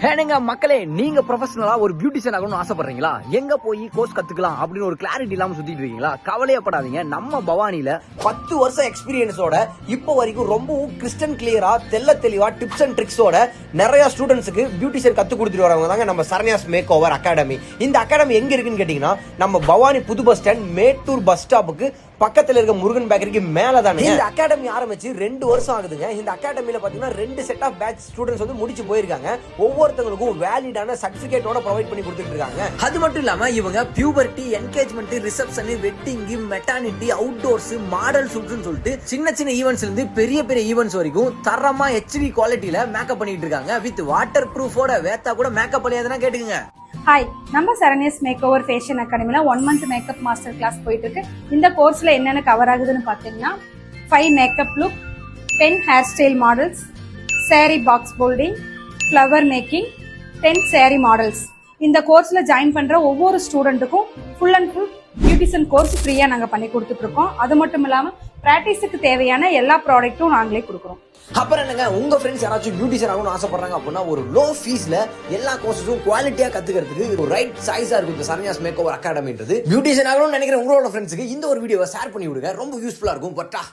ஏனுங்க மக்களே, நீங்க ப்ரொஃபஷனலா ஒரு பியூட்டிஷியன் ஆகணும்னு ஆசைப்படுறீங்களா? எங்க போய் கோர்ஸ் கத்துக்கலாம் அப்படின்னு ஒரு கிளாரிட்டி இல்லாம சுத்திட்டு இருக்கீங்களா? கவலையப்படாதீங்க. நம்ம பவானில 10 வருஷம் எக்ஸ்பீரியன்ஸோட இப்போ வரைக்கும் ரொம்பவும் கிறிஸ்டன் கிளியரா தெல்ல தெளிவா டிப்ஸ் அண்ட் ட்ரிக்ஸோட நிறைய ஸ்டூடெண்ட்ஸுக்கு பியூட்டிஷியன் கத்து கொடுத்துட்டு வரவங்க தாங்க நம்ம சரண்யாஸ் மேக் ஓவர் அகாடமி. இந்த அகாடமி எங்க இருக்குன்னு கேட்டீங்கன்னா, நம்ம பவானி புது பஸ் ஸ்டாண்ட் மேட்டூர் பஸ் ஸ்டாப்புக்கு பக்கத்துல இருக்க முருகன் பேக்கரிக்கு மேல தானே. இந்த அகாடமி ஆரம்பிச்சு 2 வருஷம் ஆகுதுங்க. இந்த அகாடமில பாத்தீங்கன்னா 2 செட் ஆஃப் பேட்ச் ஸ்டூடெண்ட்ஸ் வந்து முடிச்சு போயிருக்காங்க. ஒவ்வொருத்தவங்களுக்கும் வேலிடான சர்டிபிகேட்டோட ப்ரொவைட் பண்ணி கொடுத்துட்டு இருக்காங்க. அது மட்டும் இல்லாம இவங்க puberty, engagement, reception, wedding, maternity, outdoors, model ஷூட்ஸ்னு சொல்லிட்டு சின்ன சின்ன ஈவென்ட்ஸ்ல இருந்து பெரிய பெரிய ஈவென்ட்ஸ் வரைக்கும் தரமா HD குவாலிட்டியில மேக்கப் பண்ணிட்டு இருக்காங்க. With water ப்ரூஃபோட. வேத்தா கூட மேக்கப் பண்ணியாதுன்னா கேட்டுங்க. ஹாய், நம்ம சரண்யாஸ் மேக் ஓவர் ஃபேஷன் அகாடமில 1 மந்த் மேக்கப் மாஸ்டர் கிளாஸ் போயிட்டு இருக்கு. இந்த கோர்ஸ்ல என்னென்ன கவர் ஆகுதுன்னு பாத்தீங்கன்னா 5 makeup look, 10 hair style models, sari box folding, flower making, 10 sari models. இந்த கோர்ஸ்ல ஜாயின் பண்ற ஒவ்வொரு ஸ்டூடெண்ட்டுக்கும் full and full beautician course ஃப்ரீயா நாங்க பண்ணி கொடுத்துட்டு இருக்கோம். அது மட்டும் இல்லாம பிராக்டிஸுக்கு தேவையான எல்லா ப்ராடக்ட்டும் நாங்களே கொடுக்குறோம். அப்புறம் என்னங்க, உங்க ஃப்ரெண்ட்ஸ் யாராச்சும் பியூட்டிஷியன் ஆகணும்னு ஆசைப்படுறாங்க அப்படின்னா ஒரு லோ ஃபீஸ்ல எல்லா கோர்ஸஸும் குவாலிட்டியா கத்துக்கிறதுக்கு ஒரு ரைட் சாய்ஸா இருக்கும் இந்த சரண்யாஸ் மேக் ஓவர் அகாடமின்றது. பியூட்டிஷியன் ஆகணும்னு நினைக்கிற உங்களோட ஃப்ரெண்ட்ஸுக்கு இந்த ஒரு வீடியோவை ஷேர் பண்ணி விடுங்க. ரொம்ப யூஸ்ஃபுல்லா இருக்கும். பட்டா